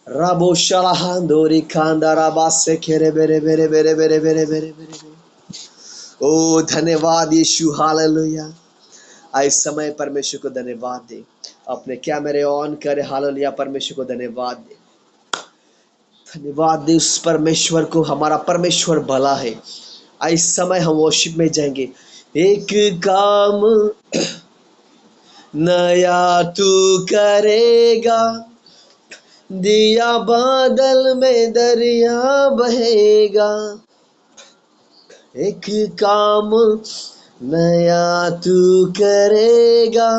Rabo shalahandori kandara basse kere bere bere bere bere bere bere bere. ओ धन्यवाद यीशु, hallelujah. इस समय परमेश्वर को धन्यवाद दे। अपने कैमरे ऑन करे, हालेलुया। परमेश्वर को धन्यवाद दे, धन्यवाद दे उस परमेश्वर को। हमारा परमेश्वर भला है। इस समय हम वर्शिप में जाएंगे। एक काम नया तू करेगा, दिया बादल में दरिया बहेगा। एक काम नया तू करेगा,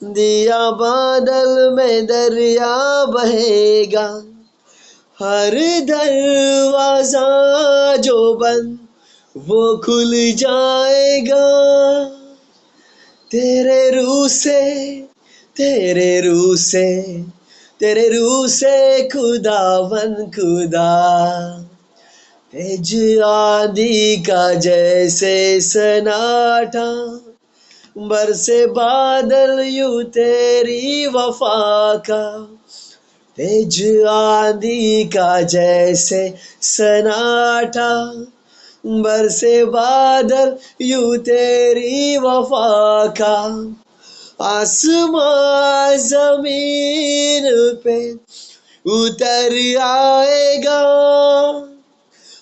दिया बादल में दरिया बहेगा। हर दरवाजा जो बंद वो खुल जाएगा। तेरे रूह से, तेरे रूह से, तेरे रूह से खुदावन खुदा। तेज आंधी का जैसे सन्नाटा, बरसे बादल यूं तेरी वफा का। तेज आंधी का जैसे सन्नाटा, बरसे बादल यूं तेरी वफा का। आसमां जमीन पे उतर आएगा,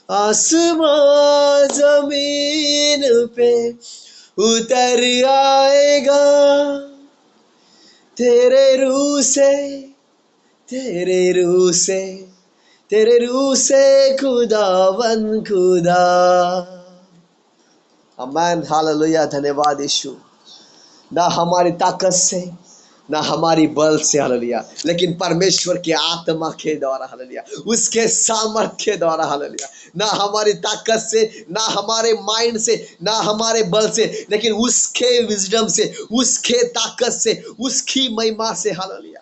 आसमां जमीन पे उतर आएगा। तेरे रूह से, तेरे रूह से, तेरे रूह से खुदावन खुदा। आमीन, हालेलुया। धन्यवाद यीशु। ना हमारी ताकत से, ना हमारी बल से, हालेलुया, लेकिन परमेश्वर की आत्मा के द्वारा, हालेलुया, उसके सामर्थ्य के द्वारा, हालेलुया। ना हमारी ताकत से, ना हमारे माइंड से, ना हमारे बल से, लेकिन उसके विजडम से, उसके ताकत से, उसकी महिमा से, hallelujah.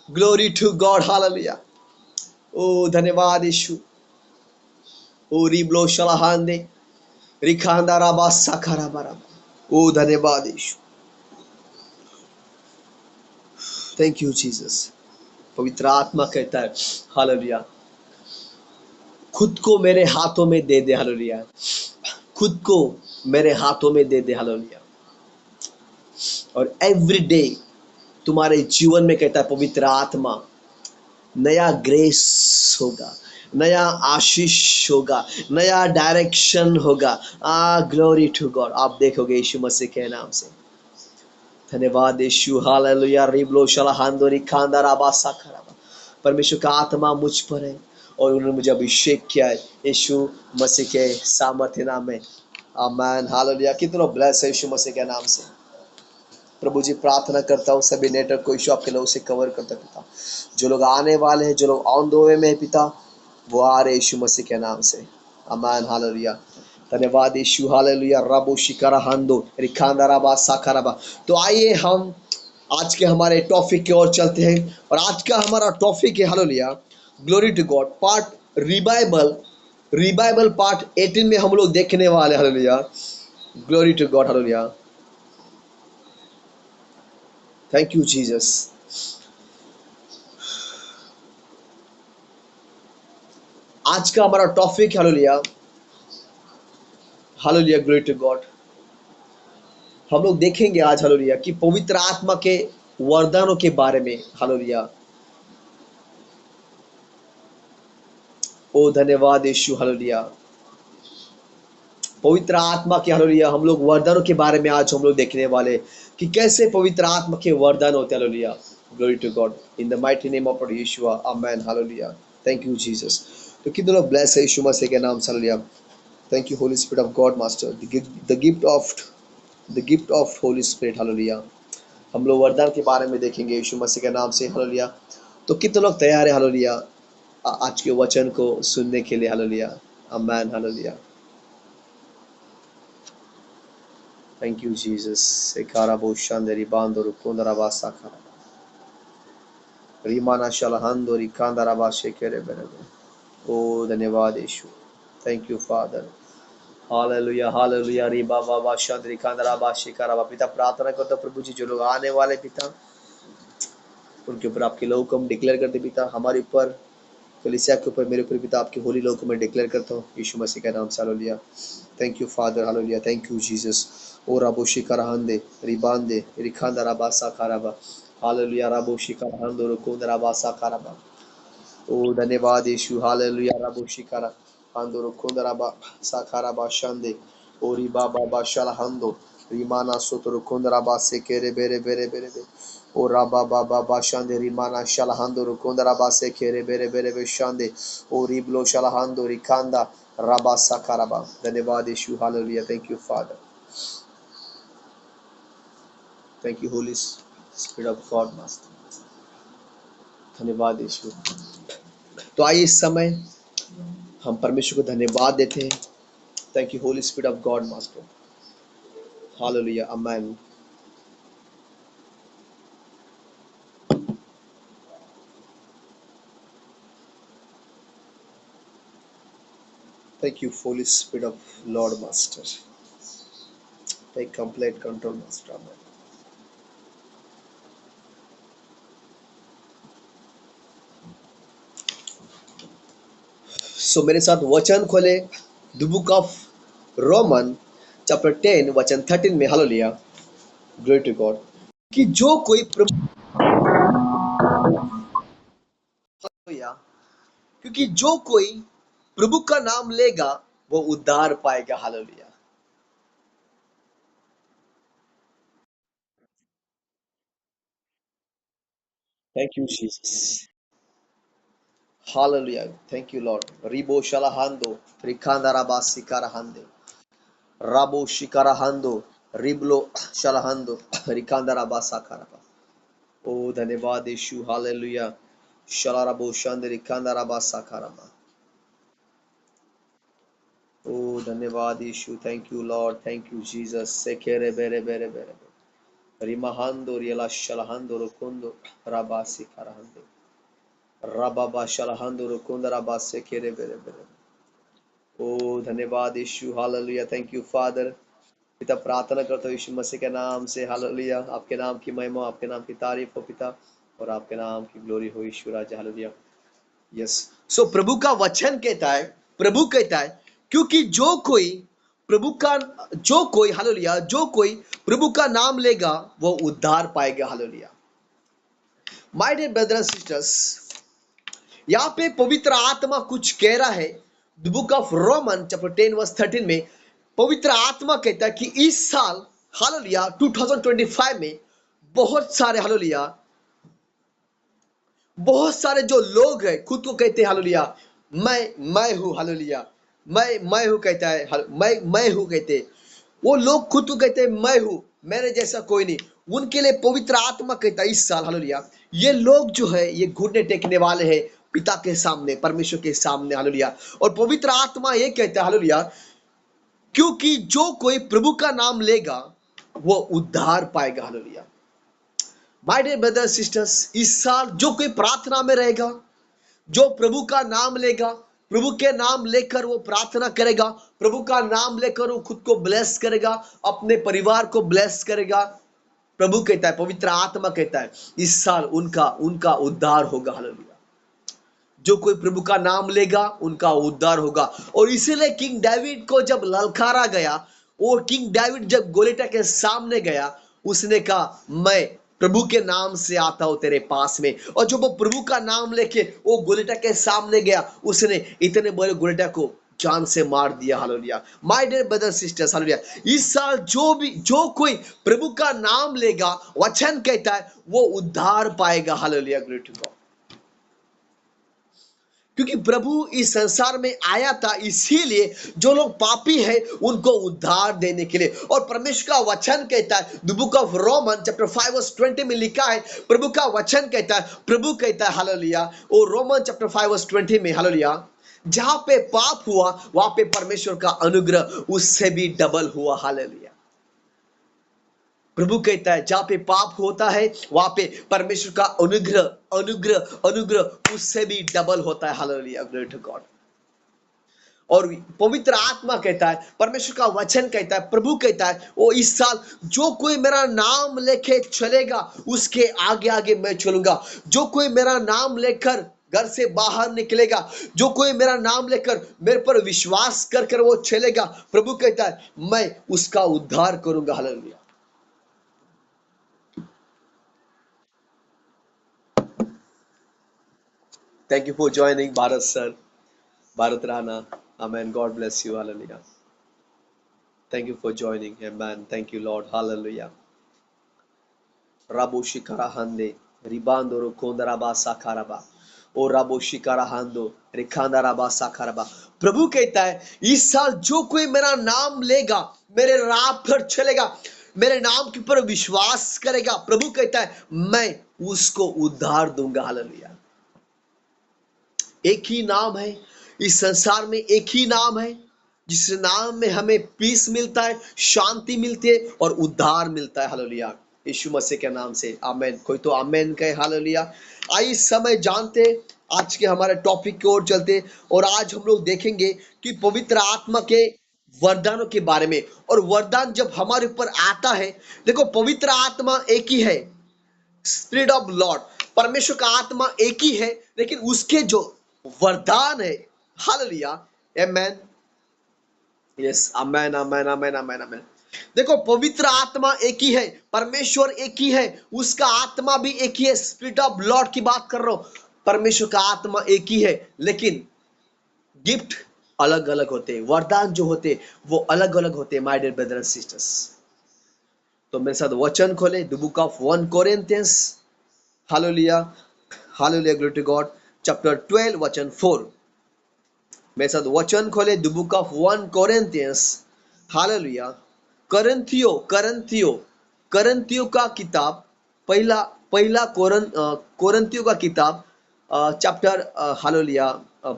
Glory to God, hallelujah. ओ धन्यवाद यीशु। ओ रिब्लो शलाहांदे रिखांदा राबा साखारा बारा। ओ धन्यवाद यीशु। Thank you Jesus. पवित्र आत्मा कहता है, हालेलुया, खुद को मेरे हाथों में दे दे, हालेलुया, खुद को मेरे हाथों में दे दे, हालेलुया। और एवरी डे तुम्हारे जीवन में, कहता है पवित्र आत्मा, नया ग्रेस होगा, नया आशीष होगा, नया डायरेक्शन होगा। Glory to God. आप देखोगे यीशु मसीह के नाम से। धन्यवाद यीशु, हालेलुया। रिब्लो शलाहांदोरी खांदा राबा साखराबा। परमेश्वर का आत्मा मुझ पर है और उन्होंने मुझे अभिषेक किया है यीशु मसीह के सामर्थ्य नाम में। आमीन, हालेलुया। कितना ब्लेस है यीशु मसीह के नाम से। प्रभु जी, प्रार्थना करता हूँ सभी नेटवर्क को यीशु आपके लोगों से कवर करता पिता। जो लोग आने वाले हैं, जो लोग ऑन द वे में है पिता, वो आ रहे यीशु मसीह के नाम से। आमीन, हालेलुया। धन्यवाद यीशु, हालेलुया। रबो शिकारा हंदो रिखांदा राबा साखाराबा। तो आइए हम आज के हमारे टॉपिक की ओर चलते हैं। और आज का हमारा टॉपिक है, hallelujah, glory to God, part revival. Revival part 18 में हम लोग देखने वाले, hallelujah. Glory to God, hallelujah. Thank you Jesus. आज का हमारा topic, hallelujah, hallelujah, glory to God. हम लोग देखेंगे आज, हालेलुया, कि पवित्र आत्मा के वरदानों के बारे में, हालेलुया। ओ धन्यवाद यीशु, हालेलुया। पवित्र आत्मा के, हालेलुया, हम लोग वरदानों के बारे में आज हम लोग देखने वाले कि कैसे पवित्र आत्मा के वरदान होते हैं, hallelujah. Glory to God in the mighty name of Yeshua, amen, hallelujah. Thank you Jesus. तो कितने लोग ब्लेस है यीशु मसीह के नाम से, hallelujah. Thank you Holi spirit of God master, the gift of Holi spirit, hallelujah. हम लोग वरदान के बारे में देखेंगे यीशु मसीह के नाम से, हालेलुया। तो कितने लोग तैयार है, हालेलुया, आज के वचन को सुनने के लिए, hallelujah. Amen, hallelujah. Thank you Jesus. सेकारा बोशांदरी बांदोरु कोंदराबा साखरा रीमाना शलहंदोरी कांदराबा शेकेरे बेरे। ओ धन्यवाद यीशु। Thank you father, hallelujah, hallelujah. री बाबा बाशांदरी कांदराबा शेकाराबा। पिता, प्रार्थना करता प्रभु जी, जो लोग आने वाले पिता, उनके ऊपर आपके लहू को हम डिक्लेयर करते पिता, हमारे ऊपर, कलीसिया के ऊपर, मेरे ऊपर पिता, आपके होली लहू को मैं डिक्लेयर करता हूँ यीशु मसीह का नाम से। Hallelujah. Thank you father, hallelujah, thank you Jesus. ओ राबो शिकारहंदे रिबांदे रिखांदा राबासा खाराबा, हालेलुया, राबो शिकारहंदो रुकोंदा राबासा खाराबा। ओ धन्यवाद यीशु, हालेलुया, राबो शिकारा हंदो रुकोंदा राबा साखाराबा शंदे, ओरी बाबा बाशाला हंदो रिमाना सोतो रुकोंदा राबा से केरे बेरे बेरे बेरे बे, ओ राबा बाबा बाशांदे रिमाना शालहंदो रुकोंदा राबा से केरे बेरे बेरे बे शांदे, ओ रिबलो शालहंदो रिकांदा राबा साखाराबा। धन्यवाद यीशु, hallelujah, thank you father, thank you Holi spirit of God master. धन्यवाद यीशु। तो आइए इस समय हम परमेश्वर को धन्यवाद देते हैं। Thank you Holi spirit of God master, hallelujah, amen. Thank you Holi spirit of Lord master, take complete control master, amen. So मेरे साथ वचन खोले, the book of Roman chapter 10 वचन 13 में, हालेलुया, ग्लोरी टू गॉड, कि जो कोई प्रभु, हालेलुया, क्योंकि जो कोई प्रभु का नाम लेगा वो उद्धार पाएगा। Hallelujah, thank you Jesus, hallelujah, thank you Lord. रिबो शलाहांदो रिखांदा राबा सिकारहंदे, राबो शिकारहंदो रिबलो शलाहांदो रिखांदा राबा साकारबा। ओ धन्यवाद यीशु, हालेलुया, शलाराबो शांदे रिखांदा राबा साकारबा। ओ धन्यवाद यीशु, thank you Lord, thank you Jesus. सेकेरे बेरे बेरे बेरे रिमाहांदो रियला शलाहांदो रुकुंदो राबा सिकारहंदे, राबाबा शलाहांदो रुकुंदा राबा सेकेरे बेरे बेरे। ओ धन्यवाद यीशु, हालेलुया, थैंक यू फादर। पिता प्रार्थना करता हूँ यीशु मसीह के नाम से, हालेलुया, आपके नाम की महिमा, आपके नाम की तारीफ हो पिता, और आपके नाम की ग्लोरी हो यीशु राजा, हालेलुया। यस, सो प्रभु का वचन कहता है, प्रभु कहता है, क्योंकि जो कोई, हालेलुया, जो कोई प्रभु का नाम लेगा वो उद्धार पाएगा। Hallelujah. My dear brother and sisters, यहाँ पे पवित्र आत्मा कुछ कह रहा है। The book of Roman chapter 10 verse 13 में पवित्र आत्मा कहता है कि इस साल, हालेलुया, 2025 में बहुत सारे, हालेलुया, बहुत सारे जो लोग हैं खुद को कहते हैं, हालेलुया, मैं हूं, हालेलुया, मैं हूं कहता है, मैं हूं कहते, वो लोग खुद को कहते हैं मैं हूं, मेरे जैसा कोई नहीं। उनके लिए पवित्र आत्मा कहता है इस साल, हालेलुया, ये लोग जो है ये घुटने टेकने वाले हैं पिता के सामने, परमेश्वर के सामने, हालेलुया। और पवित्र आत्मा ये कहता है, हालेलुया, क्योंकि जो कोई प्रभु का नाम लेगा वो उद्धार पाएगा। Hallelujah. My dear brothers sisters, इस साल जो कोई प्रार्थना में रहेगा, जो प्रभु का नाम लेगा, प्रभु के नाम लेकर वो प्रार्थना करेगा, प्रभु का नाम लेकर वो खुद को ब्लेस करेगा, अपने परिवार को ब्लेस करेगा, प्रभु कहता है, पवित्र आत्मा कहता है इस साल उनका उनका उद्धार होगा। हालेलुया। जो कोई प्रभु का नाम लेगा उनका उद्धार होगा। और इसीलिए किंग डेविड को जब ललकारा गया, और किंग डेविड जब गोलियत के सामने गया, उसने कहा मैं प्रभु के नाम से आता हूं तेरे पास में। और जब वो प्रभु का नाम लेके वो गोलियत के सामने गया, उसने इतने बड़े गोलियत को जान से मार दिया। Hallelujah. My dear brother sisters, hallelujah, इस साल जो कोई प्रभु का नाम लेगा, वचन कहता है वो उद्धार पाएगा। Hallelujah, glory to God. क्योंकि प्रभु इस संसार में आया था इसीलिए जो लोग पापी हैं उनको उद्धार देने के लिए। और परमेश्वर का वचन कहता है, the book of Roman chapter 5 verse 20 में लिखा है, प्रभु का वचन कहता है, प्रभु कहता है, हालेलुया, और रोमन चैप्टर 5 वर्स 20 में, हालेलुया, जहां पे पाप हुआ वहां पे परमेश्वर का अनुग्रह उससे भी डबल हुआ। हालेलुया। प्रभु कहता है जहां पे पाप होता है वहां पे परमेश्वर का अनुग्रह अनुग्रह अनुग्रह उससे भी डबल होता है। Hallelujah, glory to God. और पवित्र आत्मा कहता है, परमेश्वर का वचन कहता है, प्रभु कहता है, वो इस साल जो कोई मेरा नाम लेके चलेगा उसके आगे आगे मैं चलूंगा। जो कोई मेरा नाम लेकर घर से बाहर निकलेगा, जो कोई मेरा नाम लेकर मेरे पर विश्वास कर कर वो चलेगा, प्रभु कहता है मैं उसका उद्धार करूंगा। Hallelujah. Thank you for joining Bharat sir, Bharat Rana. Amen. God bless you. Hallelujah. Thank you for joining. Amen. Thank you, Lord. Hallelujah. Rabo shikara hande, ribando ro kondaraba sakaraba, o rabo shikara hando, रिखांदाराबा साखाराबा। प्रभु कहता है इस साल जो कोई मेरा नाम लेगा, मेरे राह पर चलेगा, मेरे नाम के ऊपर विश्वास करेगा, प्रभु कहता है मैं उसको उद्धार दूंगा। हालेलुया। एक ही नाम है इस संसार में, एक ही नाम है जिस नाम में हमें पीस मिलता है, शांति मिलती है और उद्धार मिलता है। हालेलुया। यीशु मसीह के नाम से आमेन। कोई तो आमेन कहे। हालेलुया। आइए इस समय जानते आज के हमारे टॉपिक की ओर चलते, और आज हम लोग देखेंगे कि पवित्र आत्मा के वरदानों के बारे में। और वरदान जब हमारे ऊपर आता है, देखो पवित्र आत्मा एक ही है, स्पिरिट ऑफ लॉर्ड, परमेश्वर का आत्मा एक ही है, लेकिन उसके जो वरदान है, हालेलुया, आमेन, यस, आमेन, आमेन, आमेन, आमेन, आमेन। देखो पवित्र आत्मा एक ही है, परमेश्वर एक ही है, उसका आत्मा भी एक ही है। स्पिरिट ऑफ लॉर्ड की बात कर रहा हूं, परमेश्वर का आत्मा एक ही है, लेकिन गिफ्ट अलग अलग होते हैं, वरदान जो होते वो अलग अलग होते हैं। My dear brother and sisters, तो मेरे साथ वचन खोले, the book of 1 Corinthians, hallelujah, hallelujah, glory to God, chapter 12 वचन 4। मेरे साथ वचन खोले, the book of 1 Corinthians, hallelujah. करंथियो करंथियो करंथियो का किताब, पहला पहला कोरंथियो का किताब, चैप्टर, हालेलुया,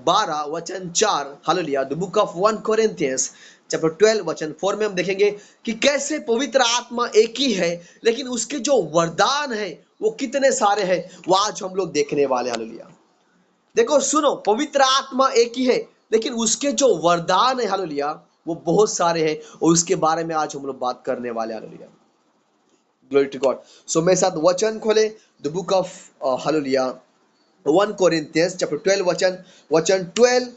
12 वचन 4, hallelujah. The book of 1 Corinthians chapter 12 वचन 4 में हम देखेंगे कि कैसे पवित्र आत्मा एक ही है, लेकिन उसके जो वरदान है वो कितने सारे हैं, वो आज हम लोग देखने वाले। हालेलुया। देखो सुनो, पवित्र आत्मा एक ही है, लेकिन उसके जो वरदान है, हालेलुया, वो बहुत सारे हैं, और उसके बारे में आज हम लोग बात करने वाले। Hallelujah, glory to God. So मेरे साथ वचन खोले, the book of, hallelujah, 1 Corinthians chapter 12 वचन वचन 12,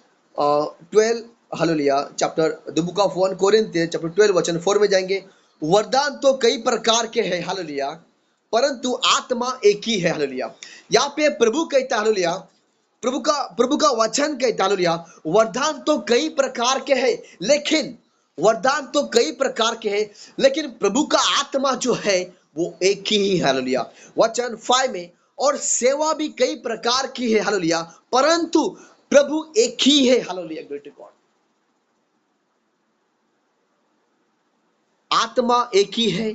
12, hallelujah, chapter, the book of 1 Corinthians chapter 12 वचन 4 में जाएंगे। वरदान तो कई प्रकार के हैं, हालेलुया, परंतु आत्मा एक ही है। हालेलुया। यहाँ पे प्रभु कहता है, हालेलुया, प्रभु का वचन कहता है, हालेलुया, वरदान तो कई प्रकार के हैं, लेकिन वरदान तो कई प्रकार के हैं, लेकिन प्रभु का आत्मा जो है वो एक ही है। हालेलुया। वचन 5 में, और सेवा भी कई प्रकार की है, हालेलुया, परंतु प्रभु एक ही है। Hallelujah, glory to God. आत्मा एक ही है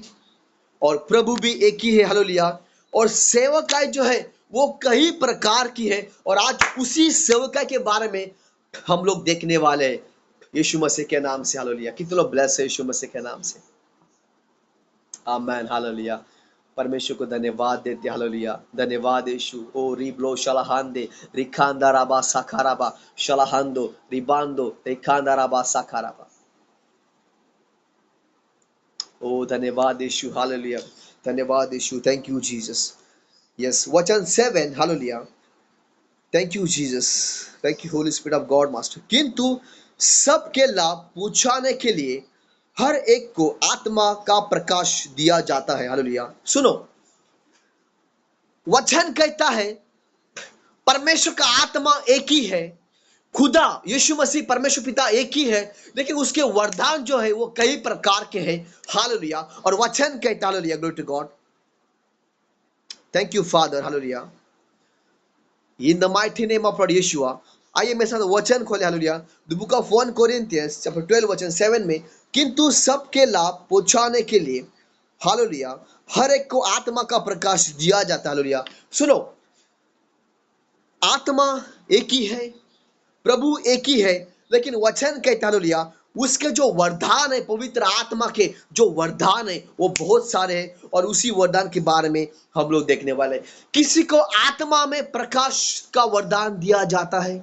और प्रभु भी एक ही है। हालेलुया। और सेवकाई जो है वो कई प्रकार की है, और आज उसी सेवकाई के बारे में हम लोग देखने वाले हैं, यीशु मसीह के नाम से। हालेलुया। कितने लोग ब्लेस है यीशु मसीह के नाम से। आमेन। हालेलुया। परमेश्वर को धन्यवाद देते। हालेलुया। धन्यवाद यीशु। ओ रिब्लो शलाहांदे रिखांदा राबा साखाराबा शलाहांदो रिबांदो रिखांदा राबा साखाराबा। ओ धन्यवाद यीशु। हालेलुया। धन्यवाद यीशु। Thank you Jesus. यस, वचन 7, hallelujah. Thank you Jesus. Thank you Holi spirit of God master. किंतु सबके लाभ पहुंचाने के लिए हर एक को आत्मा का प्रकाश दिया जाता है। हालेलुया। सुनो, वचन कहता है परमेश्वर का आत्मा एक ही है, खुदा यीशु मसीह परमेश्वर पिता एक ही है, लेकिन उसके वरदान जो है वो कई प्रकार के हैं। हालेलुया। और वचन कहता है, hallelujah, glory to God, thank you father, hallelujah, in the mighty name of lord Yeshua. आइए मेरे साथ वचन खोले, hallelujah, the book of 1 Corinthians chapter 12 वचन 7 में, किंतु सबके लाभ पहुंचाने के लिए, हालेलुया, हर एक को आत्मा का प्रकाश दिया जाता है। हालेलुया। सुनो, आत्मा एक ही है, प्रभु एक ही है, लेकिन वचन कहता है, हालेलुया, उसके जो वरदान है, पवित्र आत्मा के जो वरदान है वो बहुत सारे हैं, और उसी वरदान के बारे में हम लोग देखने वाले हैं। किसी को आत्मा में प्रकाश का वरदान दिया जाता है,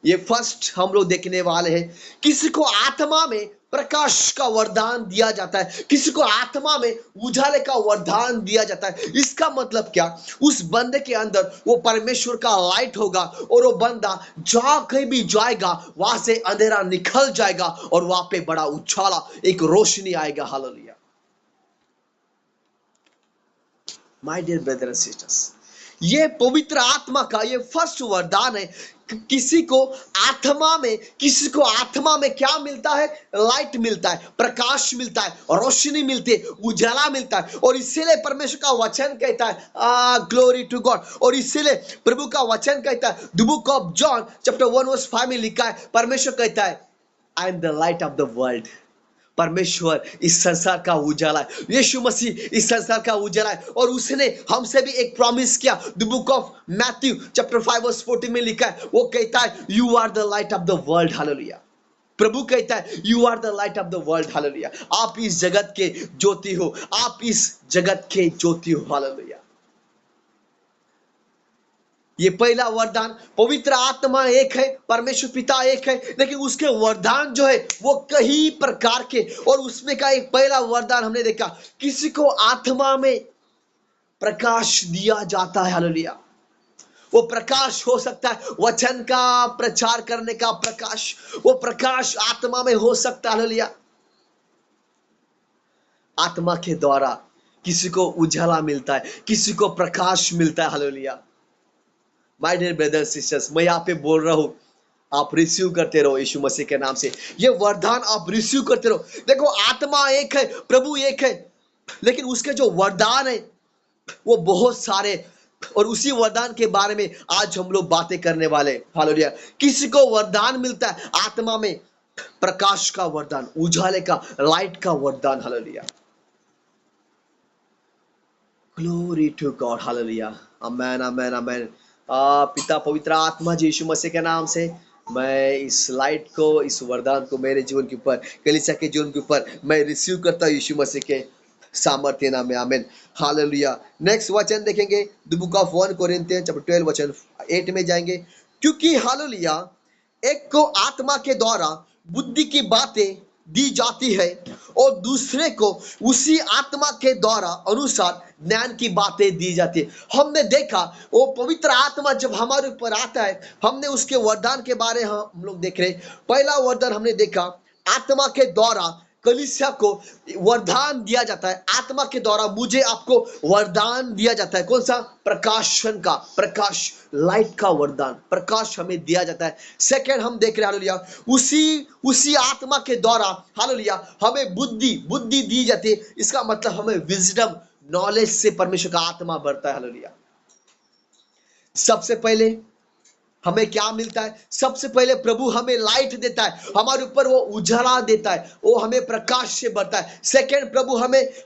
ये फर्स्ट हम लोग देखने वाले हैं। किसी को आत्मा में प्रकाश का वरदान दिया जाता है, किसी को आत्मा में उजाले का वरदान दिया जाता है। इसका मतलब क्या? उस बंदे के अंदर वो परमेश्वर का लाइट होगा और वो बंदा जहां कहीं भी जाएगा वहां से अंधेरा निकल जाएगा और वहां पे बड़ा उछाला, एक रोशनी आएगा। Hallelujah. My dear brother and sisters, ये पवित्र आत्मा का ये फर्स्ट वरदान है। किसी को आत्मा में क्या मिलता है? लाइट मिलता है, प्रकाश मिलता है, रोशनी मिलती है, उजाला मिलता है। और इसीलिए परमेश्वर का वचन कहता है, ग्लोरी टू गॉड, और इसीलिए प्रभु का वचन कहता है, the book of John chapter 1:5 में लिखा है, परमेश्वर कहता है, I am the light of the world. परमेश्वर इस संसार का उजाला है, यीशु मसीह इस संसार का उजाला है। और उसने हमसे भी एक प्रॉमिस किया, the book of Matthew chapter 5:40 में लिखा है, वो कहता है, you are the light of the world. Hallelujah. प्रभु कहता है, you are the light of the world. Hallelujah. आप इस जगत के ज्योति हो, आप इस जगत के ज्योति हो। हालेलुया। ये पहला वरदान, पवित्र आत्मा एक है, परमेश्वर पिता एक है, लेकिन उसके वरदान जो है वो कई प्रकार के। और उसमें का एक पहला वरदान हमने देखा, किसी को आत्मा में प्रकाश दिया जाता है। हालेलुया। वो प्रकाश हो सकता है वचन का प्रचार करने का प्रकाश, वो प्रकाश आत्मा में हो सकता है। हालेलुया। आत्मा के द्वारा किसी को उजाला मिलता है, किसी को प्रकाश मिलता है। Hallelujah. My dear brothers sisters, मैं यहाँ पे बोल रहा हूँ, आप रिसीव करते रहो यीशु मसीह के नाम से। ये वरदान आप रिसीव करते रहो। देखो, आत्मा एक है, प्रभु एक है, लेकिन उसके जो वरदान है वो बहुत सारे। और उसी वरदान के बारे में आज हम लोग बातें करने वाले। हालेलुया। किसी को वरदान मिलता है आत्मा में प्रकाश का वरदान, उजाले का, लाइट का वरदान। Hallelujah. Glory to God. Hallelujah. Amen, amen, amen. पिता पवित्र आत्मा जी, यीशु मसीह के नाम से मैं इस लाइट को, इस वरदान को मेरे जीवन के ऊपर, कलीसिया के जीवन के ऊपर मैं रिसीव करता हूँ यीशु मसीह के सामर्थ्य नाम में। आमेन। हालेलुया। नेक्स्ट वचन देखेंगे, the book of 1 Corinthians chapter 12 वचन 8 में जाएंगे। क्योंकि हालेलुया, एक को आत्मा के द्वारा बुद्धि की बातें दी जाती है और दूसरे को उसी आत्मा के द्वारा अनुसार ज्ञान की बातें दी जाती है। हमने देखा वो पवित्र आत्मा जब हमारे ऊपर आता है, हमने उसके वरदान के बारे हम लोग देख रहे। पहला वरदान हमने देखा, आत्मा के द्वारा कलीसिया को वरदान दिया जाता है। आत्मा के द्वारा मुझे आपको वरदान दिया जाता है। कौन सा? प्रकाशन का, प्रकाश, लाइट का वरदान, प्रकाश हमें दिया जाता है। सेकंड हम देख रहे हैं, हालेलुया, उसी आत्मा के द्वारा, हालेलुया, हमें बुद्धि दी जाती है। इसका मतलब हमें विजडम, नॉलेज से परमेश्वर का आत्मा बढ़ता है। हालेलुया। सबसे पहले हमें क्या मिलता है? सबसे पहले प्रभु हमें लाइट देता है, हमारे ऊपर वो उजाला देता है, वो हमें प्रकाश से भरता है। सेकंड, प्रभु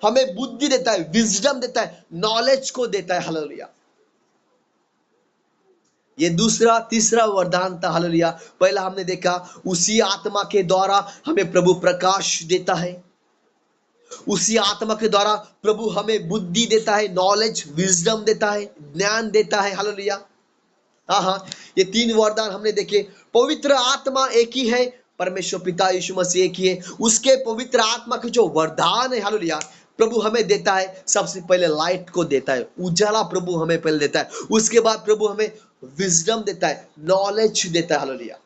हमें बुद्धि देता है, विजडम देता है, नॉलेज को देता है। हालेलुया। ये दूसरा, तीसरा वरदान था। हालेलुया। पहला हमने देखा, उसी आत्मा के द्वारा हमें प्रभु प्रकाश देता है, उसी आत्मा के द्वारा प्रभु हमें बुद्धि देता है, नॉलेज, विजडम देता है, ज्ञान देता है। हालेलुया। हाँ, ये 3 वरदान हमने देखे। पवित्र आत्मा एक ही है, परमेश्वर पिता यीशु मसीह एक ही है। उसके पवित्र आत्मा के जो वरदान है, हालेलुया, प्रभु हमें देता है। सबसे पहले लाइट को देता है, उजाला प्रभु हमें पहले देता है। उसके बाद प्रभु हमें विजडम देता है, नॉलेज देता है। Hallelujah.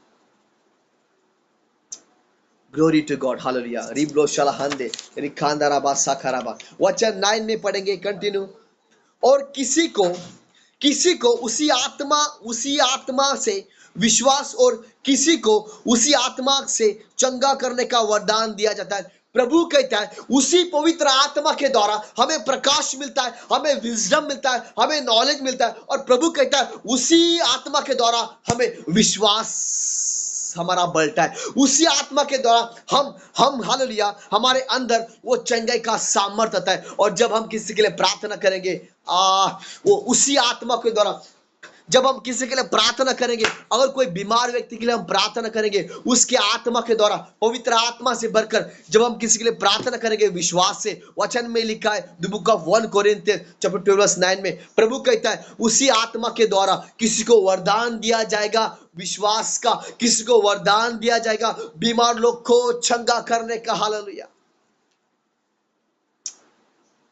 Glory to God. Hallelujah. रिब्लो शलाहंदे रिखांदाराबा साखाराबा। वचन 9 में पढ़ेंगे, कंटिन्यू। और किसी को उसी आत्मा से विश्वास, और किसी को उसी आत्मा से चंगा करने का वरदान दिया जाता है। प्रभु कहता है, उसी पवित्र आत्मा के द्वारा हमें प्रकाश मिलता है, हमें विजडम मिलता है, हमें नॉलेज मिलता है। और प्रभु कहता है, उसी आत्मा के द्वारा हमें विश्वास हमारा बढ़ता है। उसी आत्मा के द्वारा हम हालेलुया, हमारे अंदर वो चंगाई का सामर्थ्य आता है। और जब हम किसी के लिए प्रार्थना करेंगे, वो उसी आत्मा के द्वारा जब हम किसी के लिए प्रार्थना करेंगे, अगर कोई बीमार व्यक्ति के लिए हम प्रार्थना करेंगे, उसके आत्मा के द्वारा, पवित्र आत्मा से भरकर जब हम किसी के लिए प्रार्थना करेंगे विश्वास से, वचन में लिखा है the book of 1 Corinthians chapter 12 verse 9 में प्रभु कहता है उसी आत्मा के द्वारा किसी को वरदान दिया जाएगा विश्वास का, किसी को वरदान दिया जाएगा बीमार लोग को चंगा करने का। Hallelujah,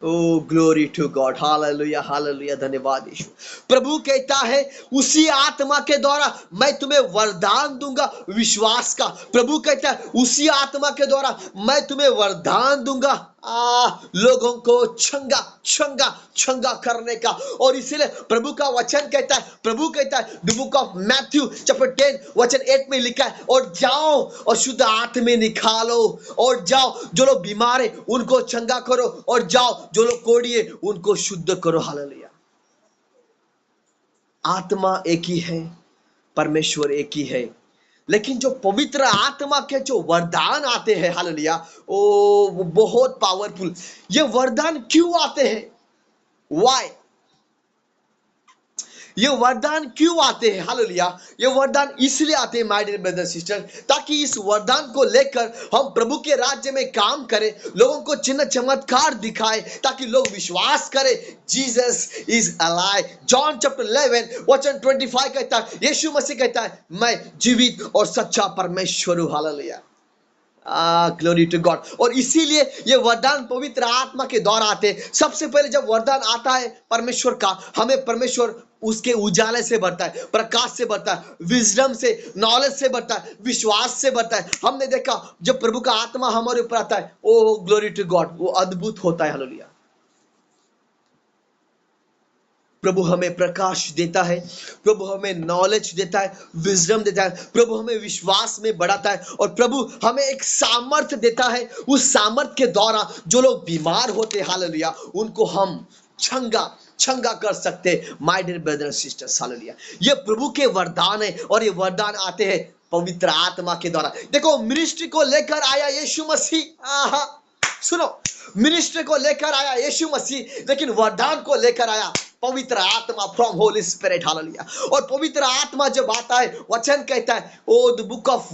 oh glory to God, hallelujah hallelujah, धन्यवाद यीशु। प्रभु कहता है उसी आत्मा के द्वारा मैं तुम्हें वरदान दूंगा विश्वास का। प्रभु कहता है उसी आत्मा के द्वारा मैं तुम्हें वरदान दूंगा लोगों को चंगा चंगा चंगा करने का। और इसीलिए प्रभु का वचन कहता है, प्रभु कहता है the book of Matthew chapter 10 वचन 8 में लिखा है और जाओ और शुद्ध आत्मा निकालो, और जाओ जो लोग बीमार है उनको चंगा करो, और जाओ जो लोग कोढ़ी है उनको शुद्ध करो। हालेलुया, आत्मा एक ही है, परमेश्वर एक ही है, लेकिन जो पवित्र आत्मा के जो वरदान आते हैं, हालेलुया, वो बहुत पावरफुल। ये वरदान क्यों आते हैं? व्हाई? ये वरदान क्यों आते हैं? हालेलुया, ये वरदान इसलिए आते हैं माय डियर ब्रदर सिस्टर, ताकि इस वरदान को लेकर हम प्रभु के राज्य में काम करें, लोगों को चिन्ह चमत्कार दिखाए, ताकि लोग विश्वास करें Jesus is alive. John chapter 11 वचन 25 कहता है, यीशु मसीह कहता है मैं जीवित और सच्चा परमेश्वर हूं। Hallelujah, glory to God. और इसीलिए ये वरदान पवित्र आत्मा के द्वारा आते हैं। सबसे पहले जब वरदान आता है परमेश्वर का, हमें परमेश्वर उसके उजाले से भरता है, प्रकाश से भरता है, विजडम से, नॉलेज से भरता है, विश्वास से भरता है। हमने देखा जब प्रभु का आत्मा हमारे ऊपर आता है, ओ ग्लोरी टू गॉड, वो अद्भुत होता है। हालेलुया, प्रभु हमें प्रकाश देता है, प्रभु हमें नॉलेज देता है, विजडम देता है, प्रभु हमें विश्वास में बढ़ाता है, और प्रभु हमें एक सामर्थ्य देता है। उस सामर्थ्य के द्वारा जो लोग बीमार होते हैं, हालेलुया, उनको हम चंगा कर सकते। My dear brother sisters, hallelujah, ये प्रभु के वरदान है, और ये वरदान आते हैं पवित्र आत्मा के द्वारा। देखो, मिनिस्ट्री को लेकर आया यीशु मसीह, सुनो, मिनिस्ट्री को लेकर आया यीशु मसीह, लेकिन वरदान को लेकर आया पवित्र आत्मा फ्रॉम होली स्पिरिट। हालेलुया, और पवित्र आत्मा जब आता है, वचन कहता है, oh the book of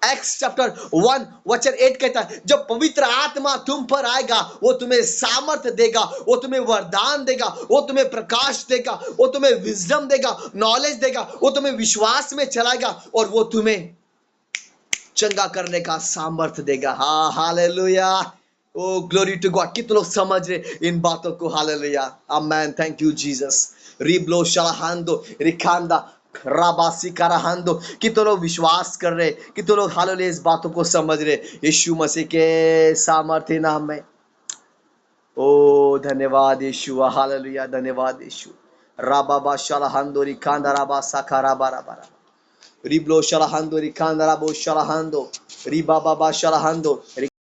Acts chapter 1 वचन 8 कहता है, जब पवित्र आत्मा तुम पर आएगा, वो तुम्हें सामर्थ्य देगा, वो तुम्हें वरदान देगा, वो तुम्हें प्रकाश देगा, वो तुम्हें विजडम देगा, नॉलेज देगा, वो तुम्हें विश्वास में चलाएगा, और वो तुम्हें चंगा करने का सामर्थ्य देगा। हाँ, hallelujah, oh glory to God. कितने लोग समझ रहे इन बातों को? Hallelujah, amen, thank you Jesus. रिब्लो शाहांदो रिखांदा राबासी कराहांदो, कितने लोग विश्वास कर रहे, कितने लोग हालेलुया इस बातों को समझ रहे यीशु मसीह के सामर्थ्य नाम में। ओ धन्यवाद यीशु, हालेलुया, धन्यवाद यीशु। राबाबा शाहांदो रिखांदा राबा साखा राबा राबा रिब्लो शाहांदो रिखांदा राबो शाहांदो रिबाबा शाहांदो